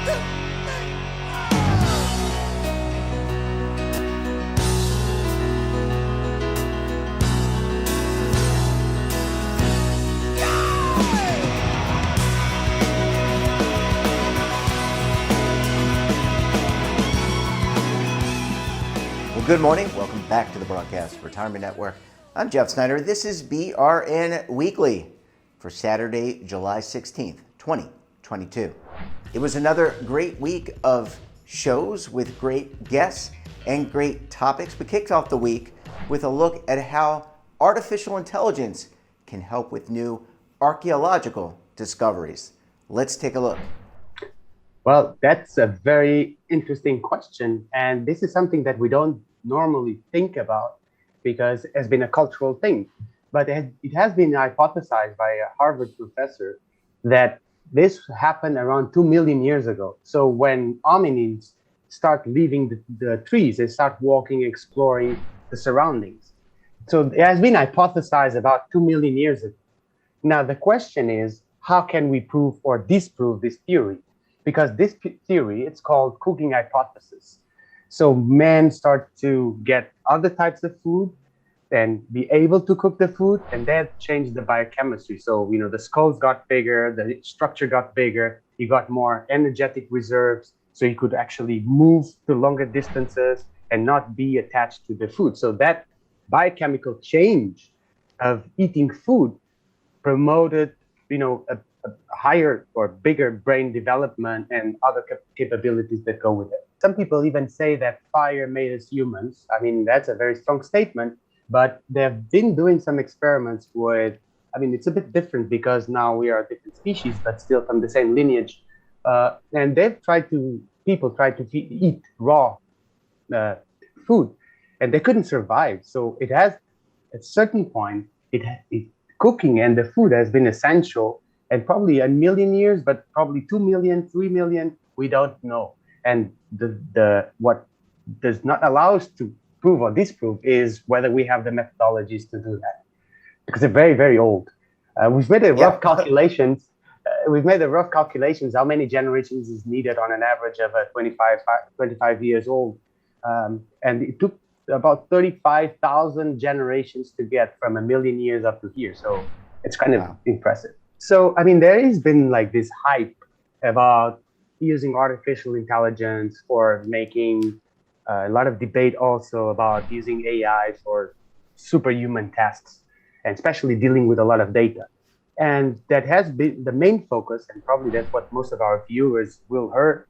Good morning. Welcome back to the Broadcast Retirement Network. I'm Jeff Snyder. This is BRN Weekly for Saturday, July 16th, 2022. It was another great week of shows with great guests and great topics. We kicked off the week with a look at how artificial intelligence can help with new archaeological discoveries. Let's take a look. Well, that's a very interesting question. And this is something that we don't normally think about because it has been a cultural thing. But it has been hypothesized by a Harvard professor that this happened around 2 million years ago. So when hominids start leaving the trees, they start walking, exploring the surroundings. So it has been hypothesized about 2 million years ago. Now, the question is, how can we prove or disprove this theory? Because this theory, it's called cooking hypothesis. So men start to get other types of food and be able to cook the food, and that changed the biochemistry. So, the skulls got bigger, the structure got bigger, you got more energetic reserves, so you could actually move to longer distances and not be attached to the food. So that biochemical change of eating food promoted, a higher or bigger brain development and other capabilities that go with it. Some people even say that fire made us humans. I mean, that's a very strong statement, but they've been doing some experiments with, it's a bit different because now we are a different species, but still from the same lineage. And people tried to eat raw food, and they couldn't survive. So it has, at a certain point, cooking and the food has been essential. And probably 1 million years, but probably 2 million, 3 million, we don't know. And what does not allow us to prove or disprove is whether we have the methodologies to do that, because they're very, very old. We've made a rough calculations. How many generations is needed on an average of 25 years old, and it took about 35,000 generations to get from 1 million years up to here. So it's kind of impressive. So, there has been like this hype about using artificial intelligence for making a lot of debate also about using AI for superhuman tasks, and especially dealing with a lot of data. And that has been the main focus, and probably that's what most of our viewers will hear.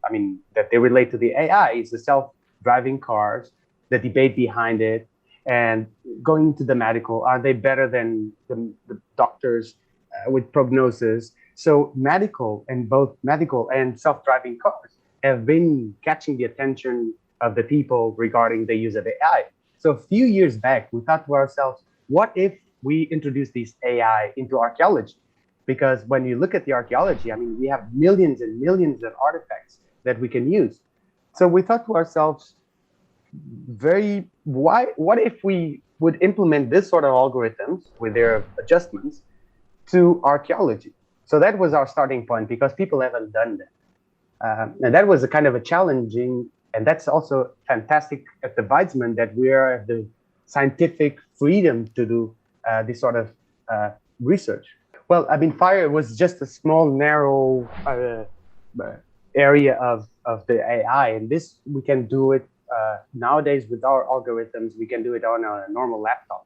That they relate to the AI is the self-driving cars, the debate behind it, and going into the medical. Are they better than the doctors with prognosis? So both medical and self-driving cars have been catching the attention of the people regarding the use of AI. So a few years back, we thought to ourselves, what if we introduce this AI into archaeology? Because when you look at the archaeology, we have millions and millions of artifacts that we can use. So we thought to ourselves, what if we would implement this sort of algorithms with their adjustments to archaeology? So that was our starting point, because people haven't done that. And that was a kind of a challenging, and that's also fantastic advancement that we have the scientific freedom to do this sort of research. Well, fire was just a small, narrow area of the AI, and this we can do it nowadays with our algorithms. We can do it on a normal laptop.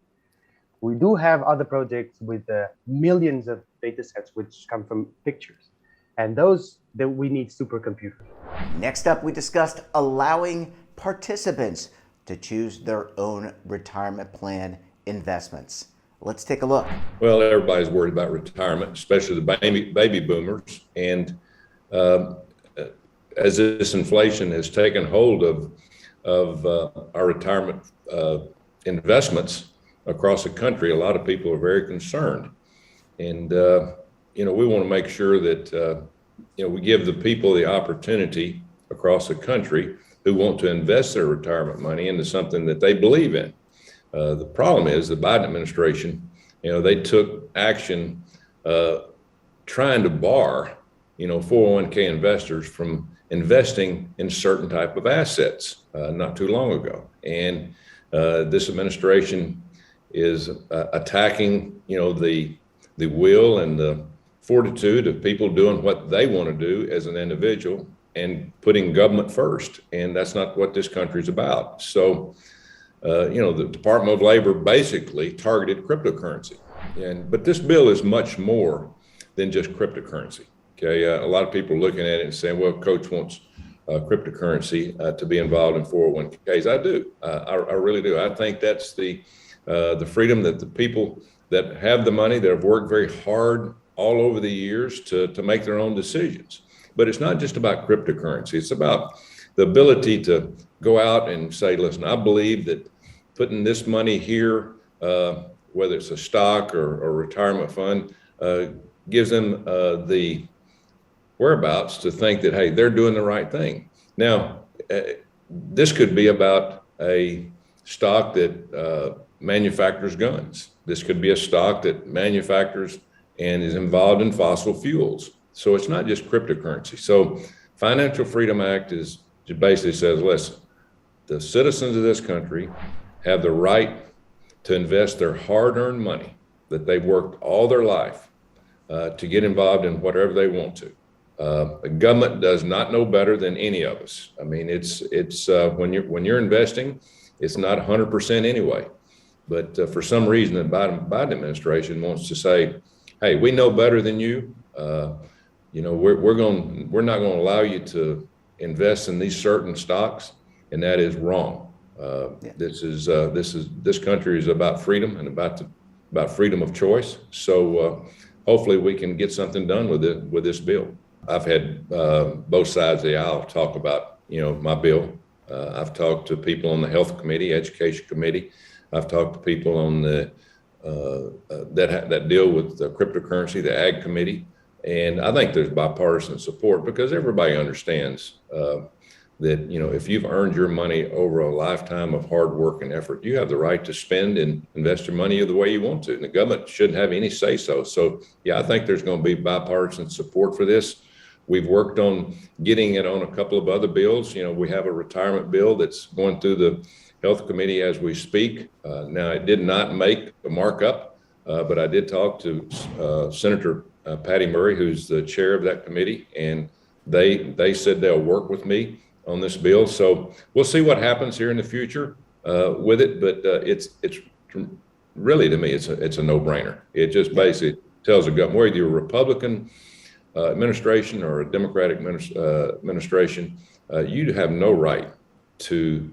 We do have other projects with millions of data sets which come from pictures, and those that we need supercomputers. Next up, we discussed allowing participants to choose their own retirement plan investments. Let's take a look. Well, everybody's worried about retirement, especially the baby boomers. And as this inflation has taken hold of our retirement investments across the country, a lot of people are very concerned. And, we want to make sure that, we give the people the opportunity across the country who want to invest their retirement money into something that they believe in. The problem is the Biden administration, they took action trying to bar 401k investors from investing in certain type of assets not too long ago. And this administration is attacking, the will and the fortitude of people doing what they want to do as an individual and putting government first. And that's not what this country is about. So, the Department of Labor basically targeted cryptocurrency. But this bill is much more than just cryptocurrency. Okay, a lot of people are looking at it and saying, well, Coach wants cryptocurrency to be involved in 401ks. I do. I really do. I think that's the freedom that the people that have the money, that have worked very hard all over the years to make their own decisions. But it's not just about cryptocurrency. It's about the ability to go out and say, listen, I believe that putting this money here, whether it's a stock or a retirement fund, gives them the whereabouts to think that, hey, they're doing the right thing. Now, this could be about a stock that manufactures guns. This could be a stock that manufactures and is involved in fossil fuels. So it's not just cryptocurrency. So Financial Freedom Act it basically says, listen, the citizens of this country have the right to invest their hard-earned money that they've worked all their life to get involved in whatever they want to. The government does not know better than any of us. I mean, it's when you're investing, it's not 100% anyway. But for some reason, the Biden administration wants to say, hey, we know better than you. We're not going to allow you to invest in these certain stocks, and that is wrong. This country is about freedom and about freedom of choice. So hopefully we can get something done with this bill. I've had both sides of the aisle talk about my bill. I've talked to people on the Health Committee, Education Committee. I've talked to people on the that deal with the cryptocurrency, the Ag Committee, and I think there's bipartisan support because everybody understands that if you've earned your money over a lifetime of hard work and effort, you have the right to spend and invest your money the way you want to, and the government shouldn't have any say so. So yeah, I think there's going to be bipartisan support for this. We've worked on getting it on a couple of other bills. We have a retirement bill that's going through the Health Committee as we speak. Now, it did not make a markup, but I did talk to Senator Patty Murray, who's the chair of that committee, and they said they'll work with me on this bill. So we'll see what happens here in the future with it. But it's really, to me, it's a no-brainer. It just basically tells the government, whether you're a Republican administration or a Democratic administration, you have no right to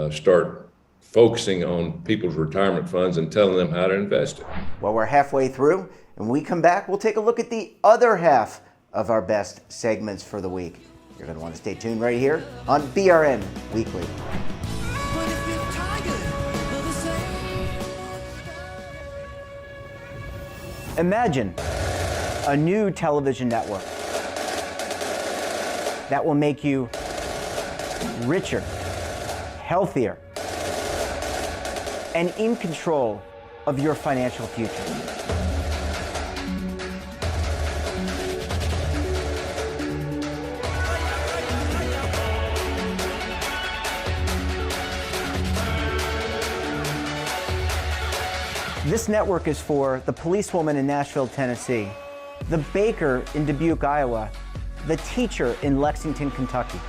start focusing on people's retirement funds and telling them how to invest it. Well, we're halfway through, and when we come back, we'll take a look at the other half of our best segments for the week. You're going to want to stay tuned right here on BRN Weekly. Imagine a new television network that will make you richer, healthier, and in control of your financial future. This network is for the policewoman in Nashville, Tennessee, the baker in Dubuque, Iowa, the teacher in Lexington, Kentucky.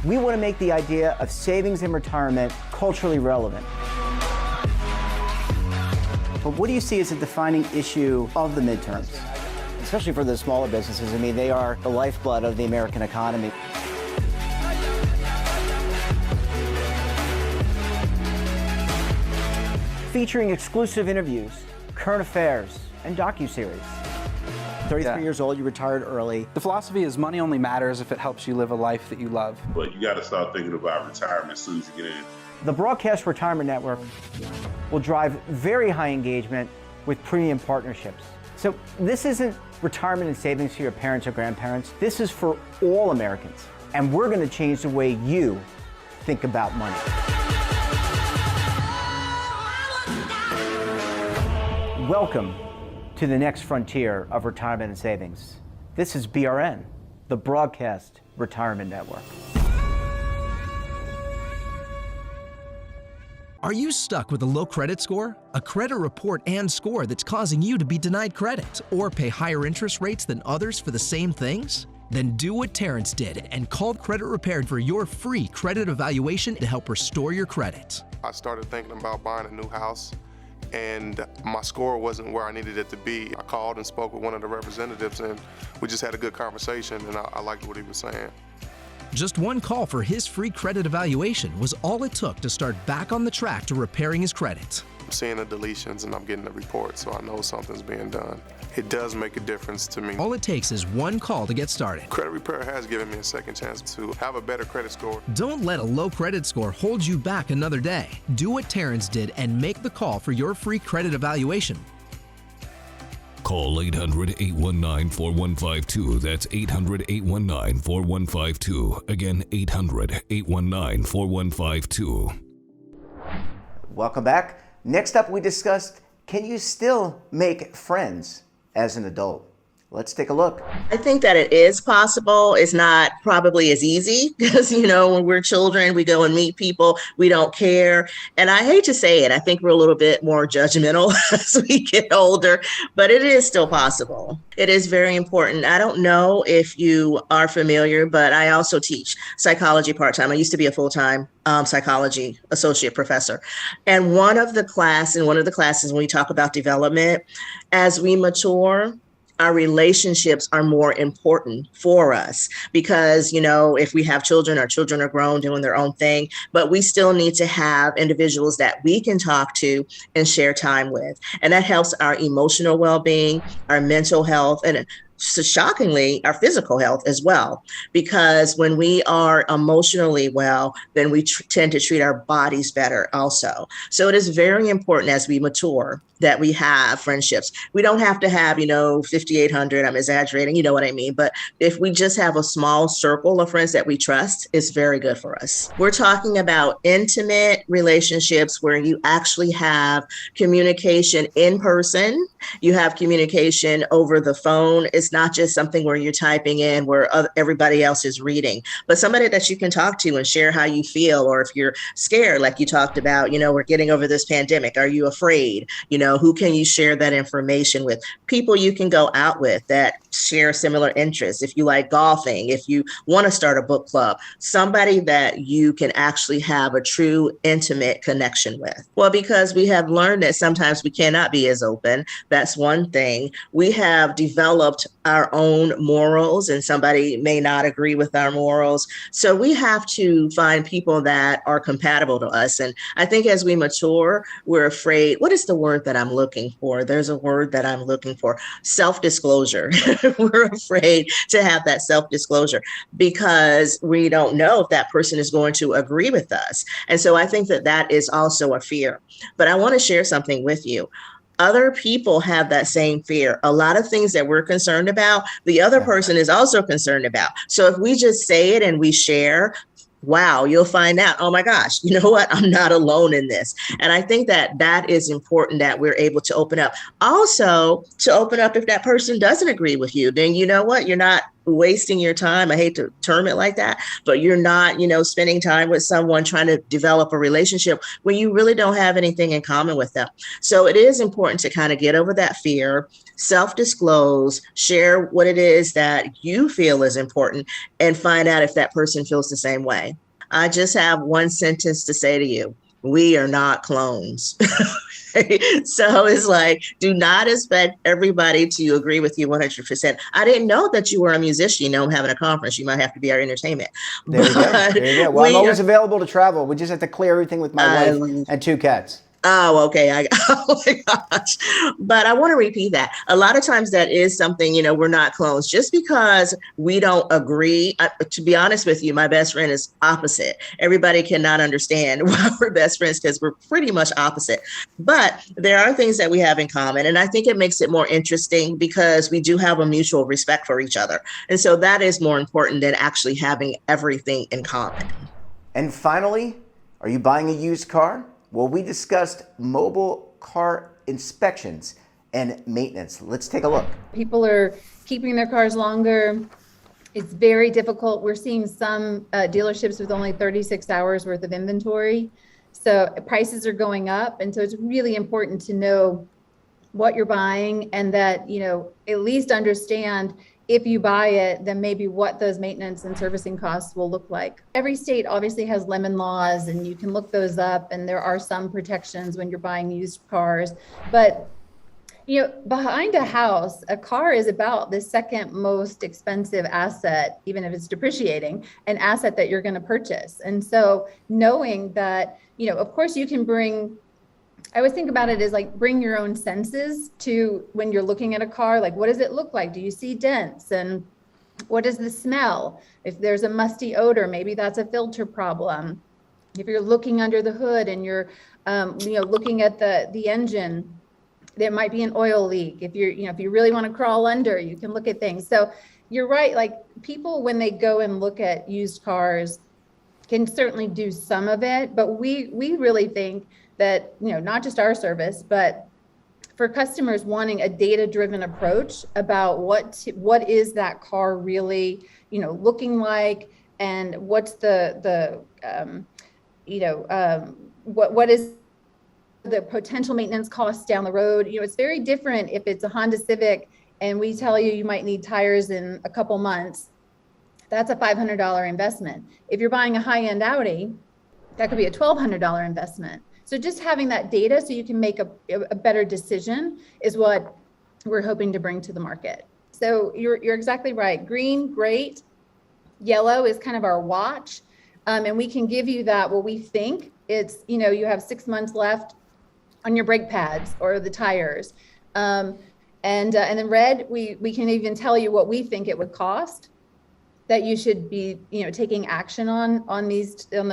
We want to make the idea of savings and retirement culturally relevant. But what do you see as a defining issue of the midterms, especially for the smaller businesses? I mean, they are the lifeblood of the American economy. Featuring exclusive interviews, current affairs, and docuseries. 33 years old, you retired early. The philosophy is money only matters if it helps you live a life that you love. But you got to start thinking about retirement as soon as you get in. The Broadcast Retirement Network will drive very high engagement with premium partnerships. So this isn't retirement and savings for your parents or grandparents. This is for all Americans. And we're going to change the way you think about money. Welcome to to the next frontier of retirement and savings. This is BRN, the Broadcast Retirement Network. Are you stuck with a low credit score? A credit report and score that's causing you to be denied credit or pay higher interest rates than others for the same things? Then do what Terrence did and call Credit Repaired for your free credit evaluation to help restore your credit. I started thinking about buying a new house, and my score wasn't where I needed it to be. I called and spoke with one of the representatives, and we just had a good conversation, and I liked what he was saying. Just one call for his free credit evaluation was all it took to start back on the track to repairing his credit. I'm seeing the deletions and I'm getting the report, so I know something's being done. It does make a difference to me. All it takes is one call to get started. Credit Repair has given me a second chance to have a better credit score. Don't let a low credit score hold you back another day. Do what Terrence did and make the call for your free credit evaluation. Call 800-819-4152. That's 800-819-4152. Again, 800-819-4152. Welcome back. Next up, we discussed, can you still make friends as an adult? Let's take a look. I think that it is possible. It's not probably as easy because, when we're children, we go and meet people, we don't care. And I hate to say it, I think we're a little bit more judgmental as we get older, but it is still possible. It is very important. I don't know if you are familiar, but I also teach psychology part-time. I used to be a full-time psychology associate professor. And one of the classes, when we talk about development, as we mature, our relationships are more important for us because, if we have children, our children are grown doing their own thing, but we still need to have individuals that we can talk to and share time with. And that helps our emotional well-being, our mental health, and shockingly, our physical health as well, because when we are emotionally well, then we tend to treat our bodies better also. So it is very important as we mature that we have friendships. We don't have to have, 5,800, I'm exaggerating, you know what I mean? But if we just have a small circle of friends that we trust, it's very good for us. We're talking about intimate relationships where you actually have communication in person. You have communication over the phone. It's not just something where you're typing in where everybody else is reading, but somebody that you can talk to and share how you feel. Or if you're scared, like you talked about, we're getting over this pandemic. Are you afraid? Who can you share that information with? People you can go out with that share similar interests. If you like golfing, if you want to start a book club, somebody that you can actually have a true intimate connection with. Well, because we have learned that sometimes we cannot be as open. That's one thing. We have developed our own morals and somebody may not agree with our morals. So we have to find people that are compatible to us. And I think as we mature, we're afraid. What is the word that I'm looking for? There's a word that I'm looking for. Self-disclosure. We're afraid to have that self-disclosure because we don't know if that person is going to agree with us. And so I think that is also a fear. But I want to share something with you. Other people have that same fear. A lot of things that we're concerned about, the other person is also concerned about. So if we just say it and we share, wow, you'll find out, oh my gosh, you know what? I'm not alone in this. And I think that is important that we're able to open up. Also, to open up if that person doesn't agree with you, then you know what? You're not wasting your time. I hate to term it like that, but you're not, spending time with someone trying to develop a relationship when you really don't have anything in common with them. So it is important to kind of get over that fear, self-disclose, share what it is that you feel is important, and find out if that person feels the same way. I just have one sentence to say to you. We are not clones. So it's like, do not expect everybody to agree with you 100%. I didn't know that you were a musician. I'm having a conference. You might have to be our entertainment. There you go. There you go. Well, I'm always available to travel. We just have to clear everything with my wife and 2 cats. Oh, okay. Oh my gosh. But I want to repeat that. A lot of times that is something, we're not clones just because we don't agree. To be honest with you, my best friend is opposite. Everybody cannot understand why we're best friends because we're pretty much opposite. But there are things that we have in common. And I think it makes it more interesting because we do have a mutual respect for each other. And so that is more important than actually having everything in common. And finally, are you buying a used car? Well, we discussed mobile car inspections and maintenance. Let's take a look. People are keeping their cars longer. It's very difficult. We're seeing some dealerships with only 36 hours worth of inventory. So prices are going up. And so it's really important to know what you're buying and that, at least understand if you buy it, then maybe what those maintenance and servicing costs will look like. Every state obviously has lemon laws and you can look those up, and there are some protections when you're buying used cars. But behind a house, a car is about the second most expensive asset, even if it's depreciating, an asset that you're going to purchase. And so knowing that, of course you can I always think about it as like bring your own senses to when you're looking at a car, like what does it look like? Do you see dents? And what is the smell? If there's a musty odor, maybe that's a filter problem. If you're looking under the hood and you're, looking at the engine, there might be an oil leak. If you really want to crawl under, you can look at things. So you're right. Like people, when they go and look at used cars, can certainly do some of it, but we really think that, not just our service, but for customers wanting a data-driven approach about what is that car really, looking like, and what's what is the potential maintenance costs down the road. It's very different if it's a Honda Civic and we tell you might need tires in a couple months. That's a $500 investment. If you're buying a high-end Audi, that could be a $1,200 investment. So just having that data so you can make a better decision is what we're hoping to bring to the market. So you're exactly right. Green, great. Yellow is kind of our watch. And we can give you that, what we think it's, you have 6 months left on your brake pads or the tires. And then red, we can even tell you what we think it would cost that you should be, taking action on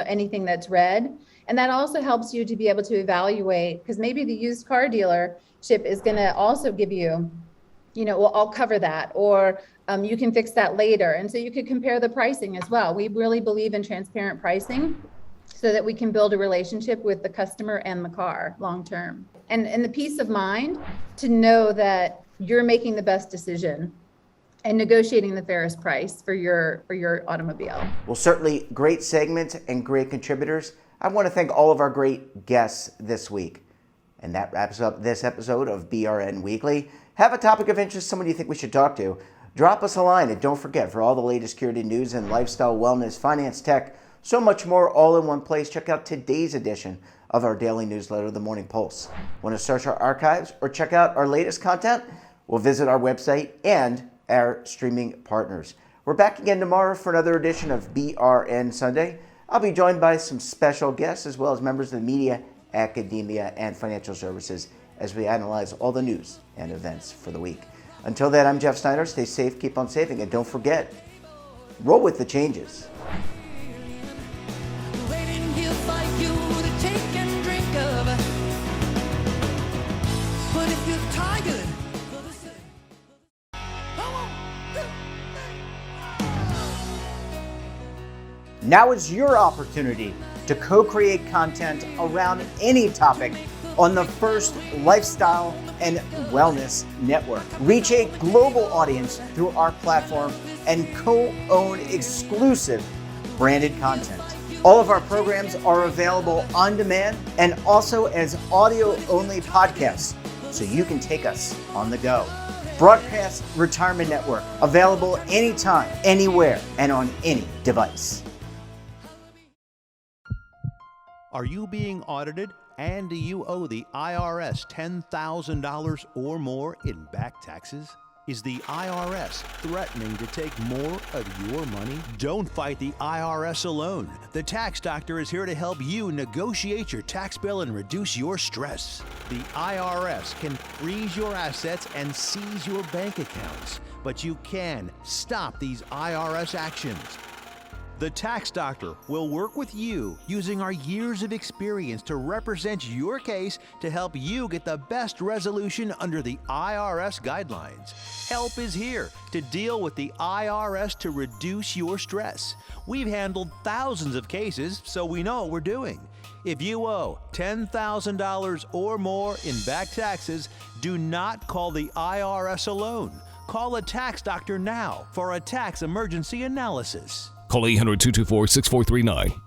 anything that's red. And that also helps you to be able to evaluate, because maybe the used car dealership is going to also give you, well, I'll cover that, or you can fix that later. And so you could compare the pricing as well. We really believe in transparent pricing so that we can build a relationship with the customer and the car long term. And the peace of mind to know that you're making the best decision and negotiating the fairest price for your automobile. Well, certainly great segment and great contributors. I want to thank all of our great guests this week. And that wraps up this episode of BRN Weekly. Have a topic of interest, someone you think we should talk to, drop us a line. And don't forget, for all the latest security news and lifestyle, wellness, finance, tech, so much more all in one place, check out today's edition of our daily newsletter, The Morning Pulse. Want to search our archives or check out our latest content? Well, visit our website and our streaming partners. We're back again tomorrow for another edition of BRN Sunday. I'll be joined by some special guests as well as members of the media, academia, and financial services as we analyze all the news and events for the week. Until then, I'm Jeff Snyder. Stay safe, keep on saving, and don't forget, roll with the changes. Now is your opportunity to co-create content around any topic on the First Lifestyle and Wellness Network. Reach a global audience through our platform and co-own exclusive branded content. All of our programs are available on demand and also as audio-only podcasts, so you can take us on the go. Broadcast Retirement Network, available anytime, anywhere, and on any device. Are you being audited and do you owe the IRS $10,000 or more in back taxes? Is the IRS threatening to take more of your money? Don't fight the IRS alone. The Tax Doctor is here to help you negotiate your tax bill and reduce your stress. The IRS can freeze your assets and seize your bank accounts, but you can stop these IRS actions. The Tax Doctor will work with you using our years of experience to represent your case to help you get the best resolution under the IRS guidelines. Help is here to deal with the IRS to reduce your stress. We've handled thousands of cases, so we know what we're doing. If you owe $10,000 or more in back taxes, do not call the IRS alone. Call a tax doctor now for a tax emergency analysis. Call 800-224-6439.